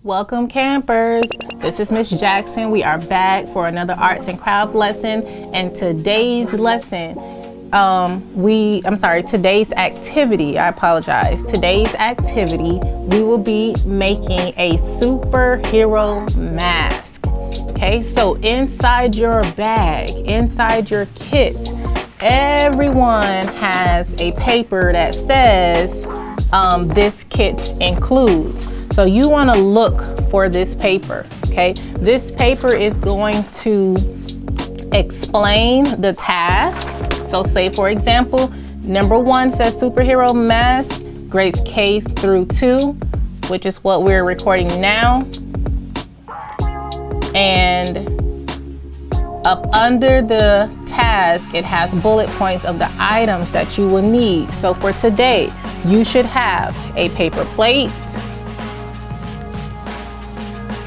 Welcome campers, this is Miss Jackson. We are back for another arts and craft lesson, and today's lesson, today's activity, I apologize. Today's activity, we will be making a superhero mask. Okay, so inside your bag, inside your kit, everyone has a paper that says this kit includes. So you want to look for this paper, okay? This paper is going to explain the task. So say, for example, number 1 says superhero mask, grades K through 2, which is what we're recording now. And up under the task, it has bullet points of the items that you will need. So for today, you should have a paper plate,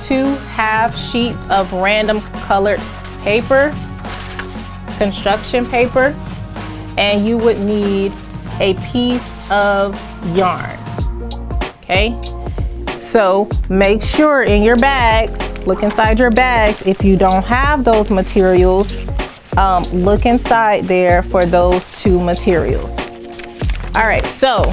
2 half sheets of random colored paper, construction paper, and you would need a piece of yarn. Okay, so make sure in your bags, look inside your bags. If you don't have those materials, look inside there for those 2 materials. All right, so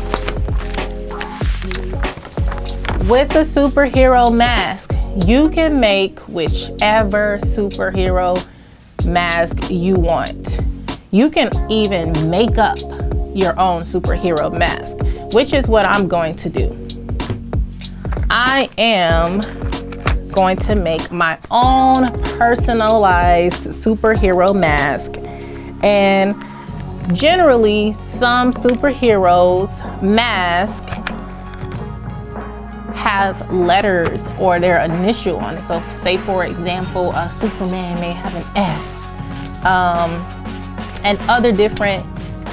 with the superhero mask, you can make whichever superhero mask you want. You can even make up your own superhero mask, which is what I'm going to do. I am going to make my own personalized superhero mask. And generally, some superheroes mask have letters or their initial on it. So say, for example, Superman may have an S. And other different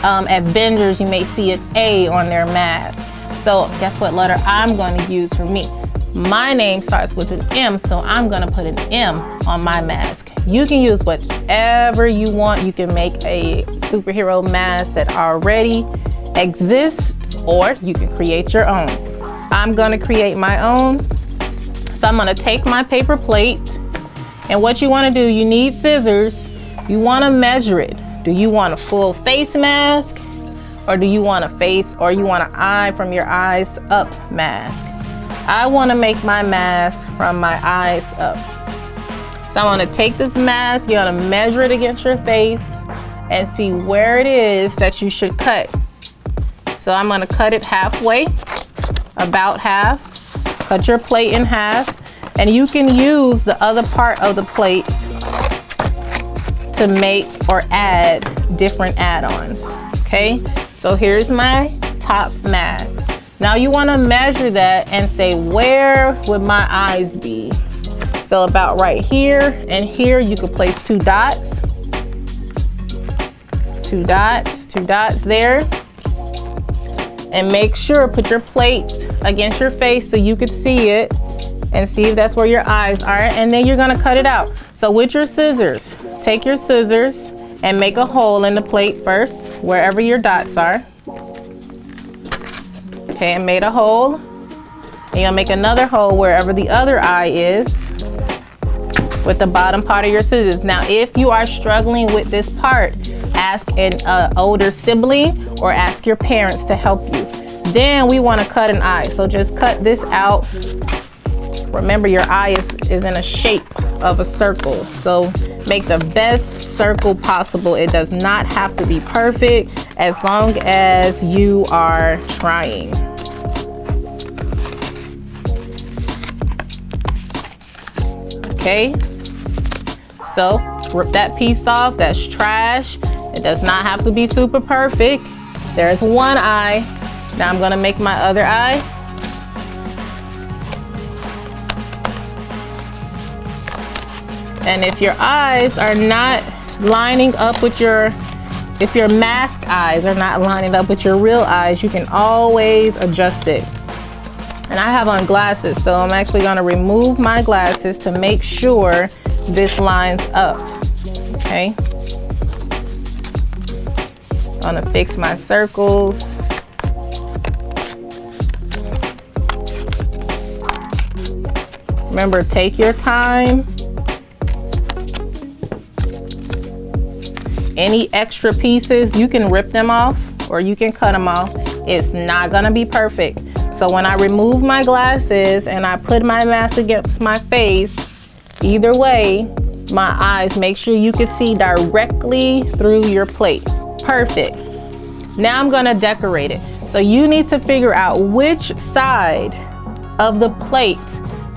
Avengers, you may see an A on their mask. So guess what letter I'm going to use for me? My name starts with an M, so I'm going to put an M on my mask. You can use whatever you want. You can make a superhero mask that already exists, or you can create your own. I'm going to create my own. So I'm going to take my paper plate, and what you want to do, you need scissors. You want to measure it. Do you want a full face mask, or do you want a face, or you want an eye from your eyes up mask? I want to make my mask from my eyes up. So I'm going to take this mask, you're going to measure it against your face and see where it is that you should cut. So I'm going to cut it halfway, about half. Cut your plate in half, and you can use the other part of the plate to make or add different add-ons. Okay, so here's my top mask. Now you want to measure that and say, where would my eyes be? So about right here and here, you could place 2 dots. 2 dots, 2 dots there. And make sure, put your plate against your face so you could see it and see if that's where your eyes are. And then you're gonna cut it out. So with your scissors, take your scissors and make a hole in the plate first, wherever your dots are. Okay, and made a hole. And you'll make another hole wherever the other eye is with the bottom part of your scissors. Now, if you are struggling with this part, ask an older sibling or ask your parents to help you. Then we want to cut an eye. So just cut this out. Remember, your eye is in a shape of a circle. So make the best circle possible. It does not have to be perfect, as long as you are trying. Okay, so rip that piece off. That's trash. It does not have to be super perfect. There's one eye. Now I'm gonna make my other eye. And if your eyes are not lining up with if your mask eyes are not lining up with your real eyes, you can always adjust it. And I have on glasses, so I'm actually gonna remove my glasses to make sure this lines up, okay? I'm gonna fix my circles. Remember, take your time. Any extra pieces, you can rip them off or you can cut them off. It's not gonna be perfect. So when I remove my glasses and I put my mask against my face, either way, my eyes, make sure you can see directly through your plate. Perfect. Now I'm gonna decorate it. So you need to figure out which side of the plate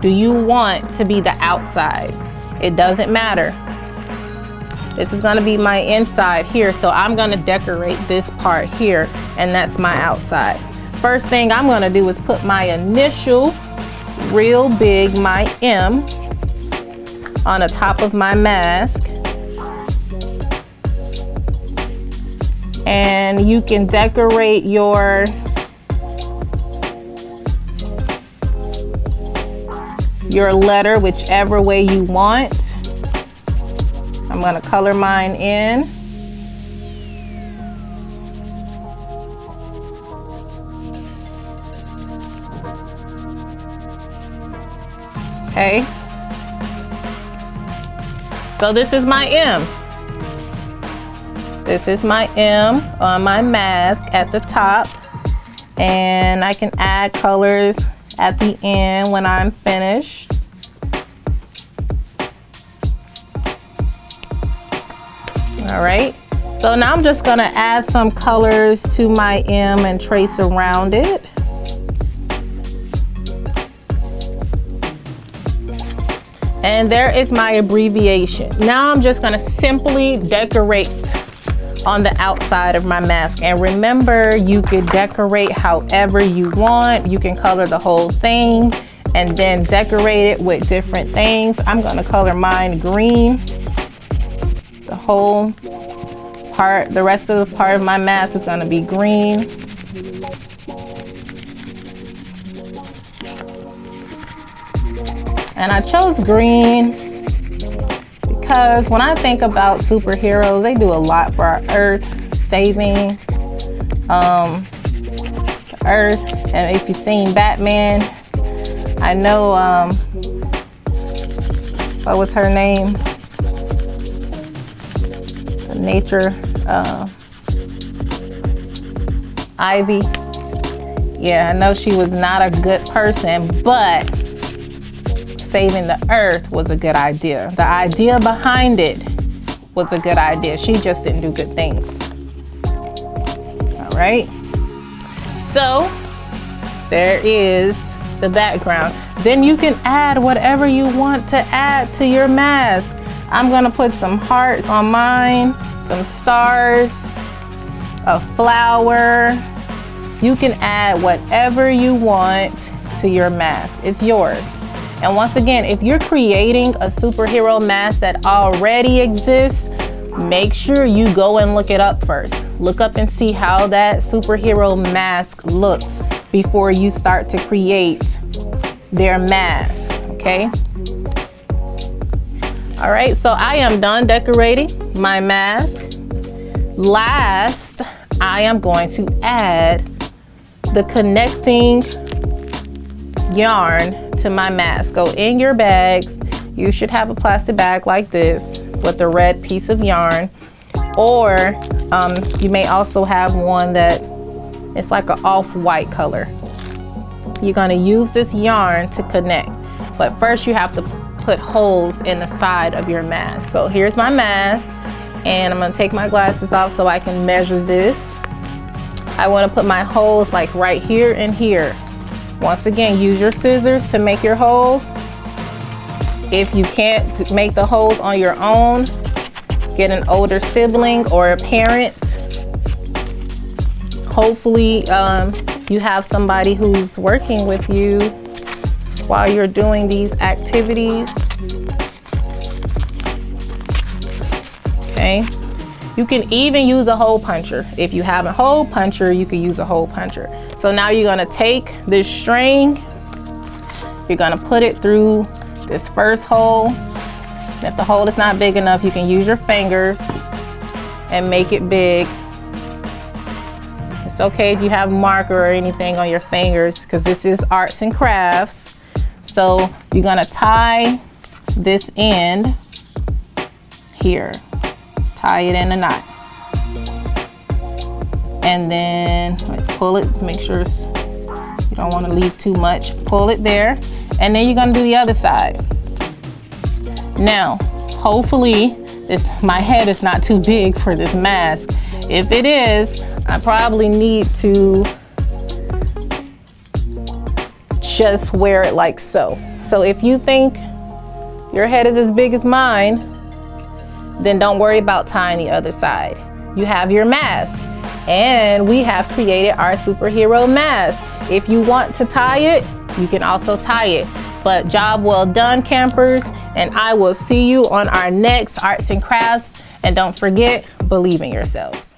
do you want to be the outside. It doesn't matter. This is gonna be my inside here, so I'm gonna decorate this part here, and that's my outside. First thing I'm gonna do is put my initial, real big, my M, on the top of my mask. And you can decorate your letter whichever way you want. I'm gonna color mine in. Okay. So this is my M. This is my M on my mask at the top. And I can add colors at the end when I'm finished. All right, so now I'm just gonna add some colors to my M and trace around it. And there is my abbreviation. Now I'm just gonna simply decorate on the outside of my mask. And remember, you could decorate however you want. You can color the whole thing and then decorate it with different things. I'm gonna color mine green. The whole part, the rest of the part of my mask is gonna be green. And I chose green because when I think about superheroes, they do a lot for our earth, saving the earth. And if you've seen Batman, I know, what was her name? Nature, Ivy. Yeah, I know she was not a good person, but saving the earth was a good idea. The idea behind it was a good idea. She just didn't do good things. All right. So there is the background. Then you can add whatever you want to add to your mask. I'm gonna put some hearts on mine, some stars, a flower. You can add whatever you want to your mask. It's yours. And once again, if you're creating a superhero mask that already exists, make sure you go and look it up first. Look up and see how that superhero mask looks before you start to create their mask, okay? All right, so I am done decorating my mask. Last, I am going to add the connecting yarn to my mask. Go in your bags. You should have a plastic bag like this with a red piece of yarn, or you may also have one that it's like an off-white color. You're gonna use this yarn to connect, but first you have to put holes in the side of your mask. So here's my mask, and I'm gonna take my glasses off so I can measure this. I wanna put my holes like right here and here. Once again, use your scissors to make your holes. If you can't make the holes on your own, get an older sibling or a parent. Hopefully you have somebody who's working with you while you're doing these activities. Okay. You can even use a hole puncher. If you have a hole puncher, you can use a hole puncher. So now you're gonna take this string, you're gonna put it through this first hole. If the hole is not big enough, you can use your fingers and make it big. It's okay if you have marker or anything on your fingers, because this is arts and crafts. So you're gonna tie this end here, tie it in a knot. And then pull it, make sure you don't wanna leave too much. Pull it there, and then you're gonna do the other side. Now, hopefully, my head is not too big for this mask. If it is, I probably need to just wear it like so. So if you think your head is as big as mine, then don't worry about tying the other side. You have your mask, and we have created our superhero mask. If you want to tie it, you can also tie it. But job well done, campers, and I will see you on our next arts and crafts. And don't forget, believe in yourselves.